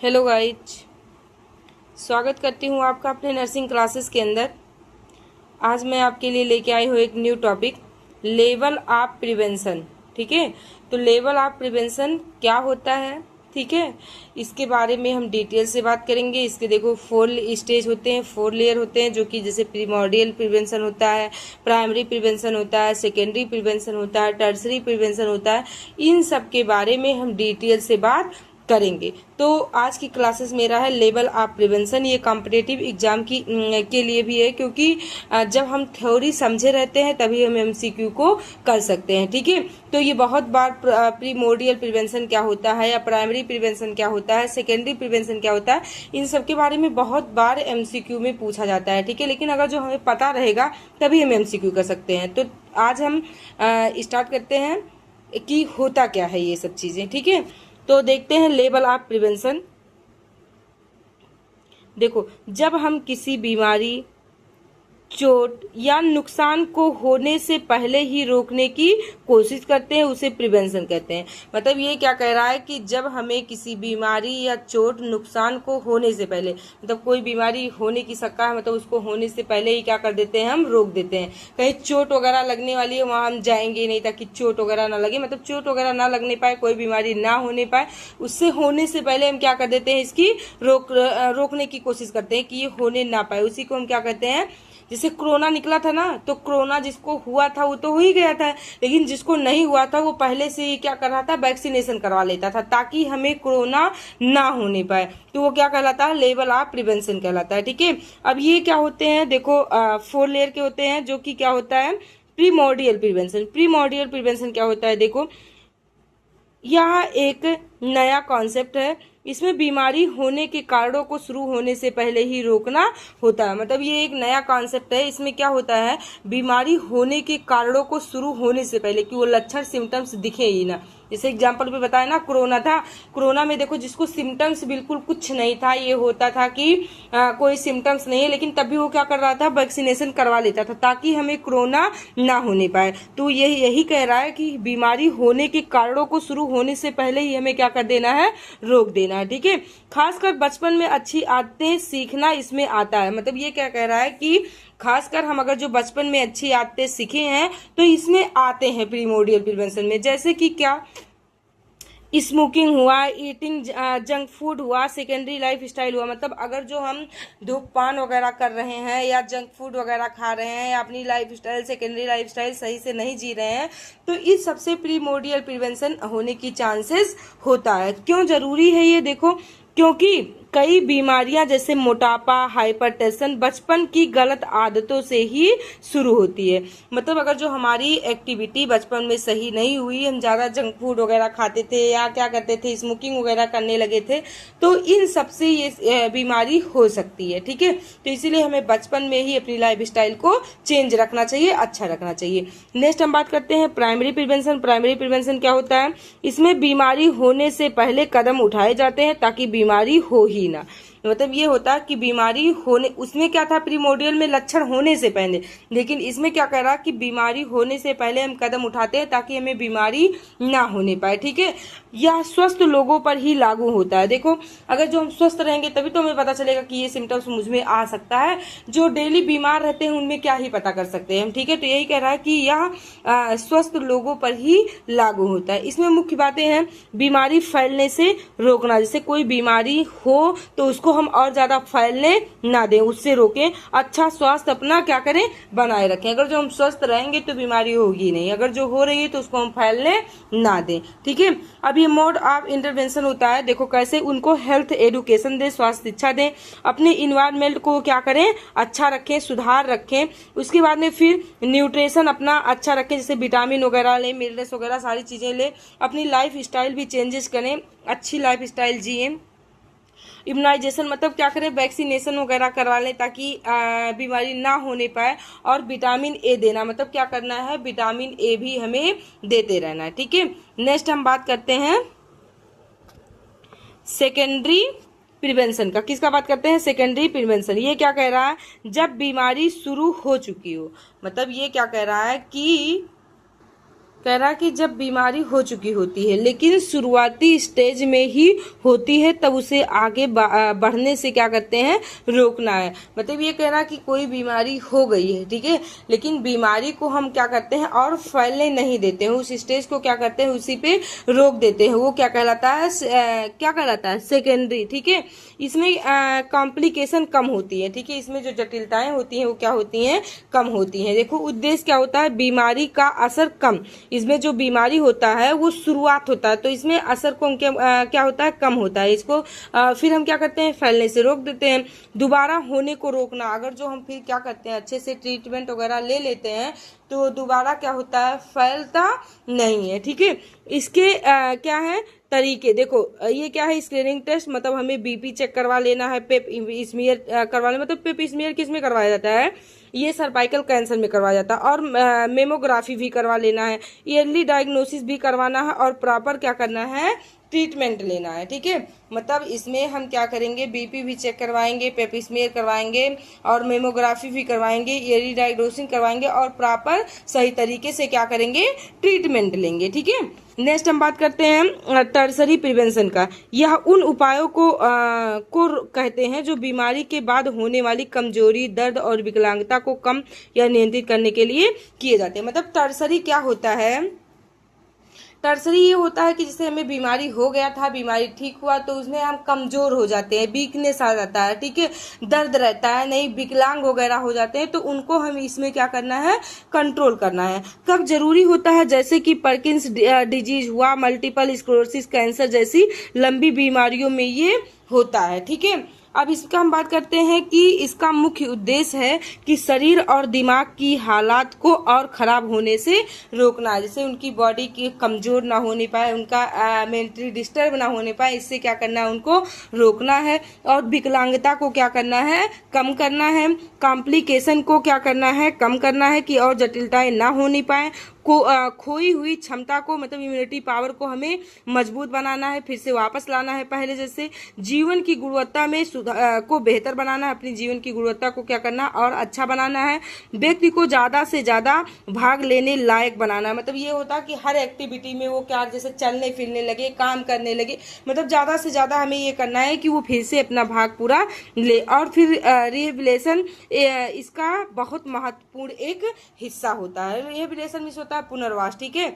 Hello guys, स्वागत करती हूँ आपका अपने नर्सिंग क्लासेस के अंदर। आज मैं आपके लिए लेके आई हूँ एक new topic, level of prevention. ठीक है, तो लेवल ऑफ प्रिवेंशन क्या होता है, ठीक है, इसके बारे में हम डिटेल से बात करेंगे। इसके देखो 4 स्टेज होते हैं, 4 लेयर होते हैं, जो कि जैसे प्रीमोर्डियल प्रिवेंशन होता है, प्राइमरी प्रिवेंशन होता है, सेकेंडरी प्रिवेंशन होता है, टर्सरी प्रिवेंशन होता है। इन सब के बारे में हम डिटेल से बात करेंगे। तो आज की क्लासेस मेरा है लेवल ऑफ प्रिवेंशन। ये कॉम्पिटिटिव एग्जाम के लिए भी है, क्योंकि जब हम थ्योरी समझे रहते हैं तभी हम एमसीक्यू को कर सकते हैं। ठीक है, तो ये बहुत बार प्रीमोर्डियल प्रिवेंशन क्या होता है या प्राइमरी प्रिवेंशन क्या होता है, सेकेंडरी प्रिवेंशन क्या होता है, इन सब के बारे में बहुत बार एमसीक्यू में पूछा जाता है। ठीक है, लेकिन अगर जो हमें पता रहेगा तभी हम एमसीक्यू कर सकते हैं। तो आज हम स्टार्ट करते हैं कि होता क्या है ये सब चीजें। ठीक है, तो देखते हैं लेवल ऑफ प्रिवेंशन। देखो, जब हम किसी बीमारी, चोट या नुकसान को होने से पहले ही रोकने की कोशिश करते हैं, उसे प्रिवेंशन कहते हैं। मतलब ये क्या कह रहा है कि जब हमें किसी बीमारी या चोट, नुकसान को होने से पहले, मतलब कोई बीमारी होने की शक्का है, मतलब उसको होने से पहले ही क्या कर देते हैं, हम रोक देते हैं। कहीं चोट वगैरह लगने वाली है, वहां हम जाएंगे नहीं ताकि चोट वगैरह ना लगे, मतलब चोट वगैरह ना लगने पाए, कोई बीमारी ना होने पाए, उससे होने से पहले हम क्या कर देते हैं, इसकी रोकने की कोशिश करते हैं कि ये होने ना पाए। उसी को हम क्या कहते हैं, जैसे कोरोना निकला था ना, तो कोरोना जिसको हुआ था वो तो हो ही गया था, लेकिन जिसको नहीं हुआ था वो पहले से ही क्या कर रहा था, वैक्सीनेशन करवा लेता था ताकि हमें कोरोना ना होने पाए। तो वो क्या कहलाता है, लेवल ऑफ प्रिवेंशन कहलाता है। ठीक है, अब ये क्या होते हैं, देखो 4 लेयर के होते हैं, जो कि क्या होता है, प्रीमोर्डियल प्रिवेंशन। प्रीमोर्डियल प्रिवेंशन क्या होता है, देखो यह एक नया कॉन्सेप्ट है। इसमें बीमारी होने के कारणों को शुरू होने से पहले ही रोकना होता है। मतलब ये एक नया कॉन्सेप्ट है। इसमें क्या होता है, बीमारी होने के कारणों को शुरू होने से पहले, कि वो लक्षण सिम्टम्स दिखे ही ना। जैसे एग्जाम्पल पे बताया ना, कोरोना था, कोरोना में देखो जिसको सिम्टम्स बिल्कुल कुछ नहीं था, ये होता था कि कोई सिम्टम्स नहीं है, लेकिन तब भी वो क्या कर रहा था, वैक्सीनेशन करवा लेता था ताकि हमें कोरोना ना होने पाए। तो यही कह रहा है कि बीमारी होने के कारणों को शुरू होने से पहले ही हमें क्या कर देना है, रोक देना है। ठीक है, खासकर बचपन में अच्छी आदतें सीखना इसमें आता है। मतलब ये क्या कह रहा है कि खासकर हम अगर जो बचपन में अच्छी आदतें सीखे हैं तो इसमें आते हैं प्रीमोर्डियल प्रिवेंशन में। जैसे कि क्या, स्मोकिंग हुआ, ईटिंग जंक फूड हुआ, सेकेंडरी लाइफ स्टाइल हुआ। मतलब अगर जो हम धूमपान वगैरह कर रहे हैं या जंक फूड वगैरह खा रहे हैं या अपनी life style, secondary life style सही से नहीं जी रहे हैं, तो इस सबसे प्रीमोर्डियल प्रिवेंशन होने की चांसेस होता है। क्यों जरूरी है ये, देखो क्योंकि कई बीमारियां जैसे मोटापा, हाइपरटेंशन बचपन की गलत आदतों से ही शुरू होती है। मतलब अगर जो हमारी एक्टिविटी बचपन में सही नहीं हुई, हम ज्यादा जंक फूड वगैरह खाते थे या क्या करते थे, स्मोकिंग वगैरह करने लगे थे, तो इन सबसे ये बीमारी हो सकती है। ठीक है, तो इसीलिए हमें बचपन में ही अपनी लाइफ स्टाइल को चेंज रखना चाहिए, अच्छा रखना चाहिए। नेक्स्ट हम बात करते हैं प्राइमरी प्रिवेंशन। प्राइमरी प्रिवेंशन क्या होता है, इसमें बीमारी होने से पहले कदम उठाए जाते हैं ताकि बीमारी हो ही ना। मतलब ये होता है कि बीमारी होने, उसमें क्या था, प्रीमोर्डियल में लक्षण होने से पहले, लेकिन इसमें क्या कह रहा कि बीमारी होने से पहले हम कदम उठाते हैं ताकि हमें बीमारी ना होने पाए। ठीक है, यह स्वस्थ लोगों पर ही लागू होता है। देखो अगर जो हम स्वस्थ रहेंगे तभी तो हमें पता चलेगा कि ये सिम्टम्स मुझ में आ सकता है। जो डेली बीमार रहते हैं उनमें क्या ही पता कर सकते हैं हम। ठीक है, तो यही कह रहा है कि यह स्वस्थ लोगों पर ही लागू होता है। इसमें मुख्य बातें हैं, बीमारी फैलने से रोकना। जैसे कोई बीमारी हो तो उसको हम और ज्यादा फैलने ना दें, उससे रोकें। अच्छा स्वास्थ्य अपना क्या करें, बनाए रखें। अगर जो हम स्वस्थ रहेंगे तो बीमारी होगी नहीं, अगर जो हो रही है तो उसको हम फैलने ना दें। ठीक है, अब ये मोड ऑफ इंटरवेंशन होता है। देखो कैसे, उनको हेल्थ एडुकेशन दें, स्वास्थ्य शिक्षा दें, अपने इन्वायरमेंट को क्या करें, अच्छा रखें, सुधार रखें। उसके बाद में फिर न्यूट्रिशन अपना अच्छा रखें, जैसे विटामिन वगैरह ले, मिनरल्स वगैरह सारी चीजें ले। अपनी लाइफ स्टाइल भी चेंजेस करें, अच्छी लाइफ स्टाइल जिए। इम्यूनाइजेशन मतलब क्या करें, वैक्सीनेशन वगैरह करवा लें ताकि बीमारी ना होने पाए। और विटामिन ए देना, मतलब क्या करना है, विटामिन ए भी हमें देते रहना है। ठीक है, नेक्स्ट हम बात करते हैं सेकेंडरी प्रिवेंशन का। किसका बात करते हैं, सेकेंडरी प्रिवेंशन। ये क्या कह रहा है, जब बीमारी शुरू हो चुकी हो। मतलब ये क्या कह रहा है कि कह रहा कि जब बीमारी हो चुकी होती है लेकिन शुरुआती स्टेज में ही होती है तब उसे आगे बढ़ने से क्या करते हैं, रोकना है। मतलब ये कह रहा कि कोई बीमारी हो गई है, ठीक है, लेकिन बीमारी को हम क्या करते हैं और फैलने नहीं देते हैं, उस स्टेज को क्या करते हैं, उसी पे रोक देते हैं। वो क्या कहलाता है, क्या कहलाता है, सेकेंडरी, ठीक है। इसमें कॉम्प्लिकेशन कम होती है, ठीक है, इसमें जो जटिलताएं होती हैं वो क्या होती हैं, कम होती हैं। देखो उद्देश्य क्या होता है, बीमारी का असर कम, इसमें जो बीमारी होता है वो शुरुआत होता है तो इसमें असर को क्या होता है, कम होता है। इसको फिर हम क्या करते हैं, फैलने से रोक देते हैं। दोबारा होने को रोकना, अगर जो हम फिर क्या करते हैं, अच्छे से ट्रीटमेंट वगैरह ले लेते हैं तो दोबारा क्या होता है, फैलता नहीं है, ठीक है। इसके क्या है तरीके, देखो ये क्या है, स्क्रीनिंग टेस्ट, मतलब हमें बीपी चेक करवा लेना है, पेप स्मीयर करवा लेना, मतलब पेप स्मीयर किस में करवाया जाता है, ये सर्वाइकल कैंसर में करवाया जाता है, और मेमोग्राफी भी करवा लेना है, ईयरली डायग्नोसिस भी करवाना है, और प्रॉपर क्या करना है, ट्रीटमेंट लेना है, ठीक है। मतलब इसमें हम क्या करेंगे, बीपी भी चेक करवाएंगे, पेप स्मीयर करवाएंगे, और मेमोग्राफी भी करवाएंगे, ईयरली डायग्नोसिस करवाएंगे, और प्रॉपर सही तरीके से क्या करेंगे, ट्रीटमेंट लेंगे, ठीक है। नेक्स्ट हम बात करते हैं टर्सरी प्रिवेंशन का। यह उन उपायों को कहते हैं जो बीमारी के बाद होने वाली कमजोरी, दर्द और विकलांगता को कम या नियंत्रित करने के लिए किए जाते हैं। मतलब टर्सरी क्या होता है, टर्सरी ये होता है कि जैसे हमें बीमारी हो गया था, बीमारी ठीक हुआ तो उसमें हम कमजोर हो जाते हैं, वीकनेस आ जाता है, ठीक है, दर्द रहता है, नहीं विकलांग वगैरह हो जाते हैं, तो उनको हम इसमें क्या करना है, कंट्रोल करना है। कब जरूरी होता है, जैसे कि पार्किंस डिजीज हुआ, मल्टीपल स्क्लेरोसिस, कैंसर जैसी लंबी बीमारियों में ये होता है, ठीक है। अब इसका हम बात करते हैं कि इसका मुख्य उद्देश्य है कि शरीर और दिमाग की हालात को और खराब होने से रोकना, जैसे उनकी बॉडी की कमजोर ना होने पाए, उनका मेंटली डिस्टर्ब ना होने पाए, इससे क्या करना है, उनको रोकना है, और विकलांगता को क्या करना है, कम करना है, कॉम्प्लिकेशन को क्या करना है, कम करना है कि और जटिलताएं ना होने पाए, खोई हुई क्षमता को, मतलब इम्यूनिटी पावर को हमें मजबूत बनाना है, फिर से वापस लाना है पहले जैसे, जीवन की गुणवत्ता में को बेहतर बनाना है, अपनी जीवन की गुणवत्ता को क्या करना और अच्छा बनाना है, व्यक्ति को ज्यादा से ज्यादा भाग लेने लायक बनाना है। मतलब ये होता है कि हर एक्टिविटी में वो क्या, जैसे चलने फिरने लगे, काम करने लगे, मतलब ज्यादा से ज्यादा हमें ये करना है कि वो फिर से अपना भाग पूरा ले। और फिर रिहेबिलिटेशन इसका बहुत महत्वपूर्ण एक हिस्सा होता है। रिहेबिलिटेशन में होता है पुनर्वास, ठीक है।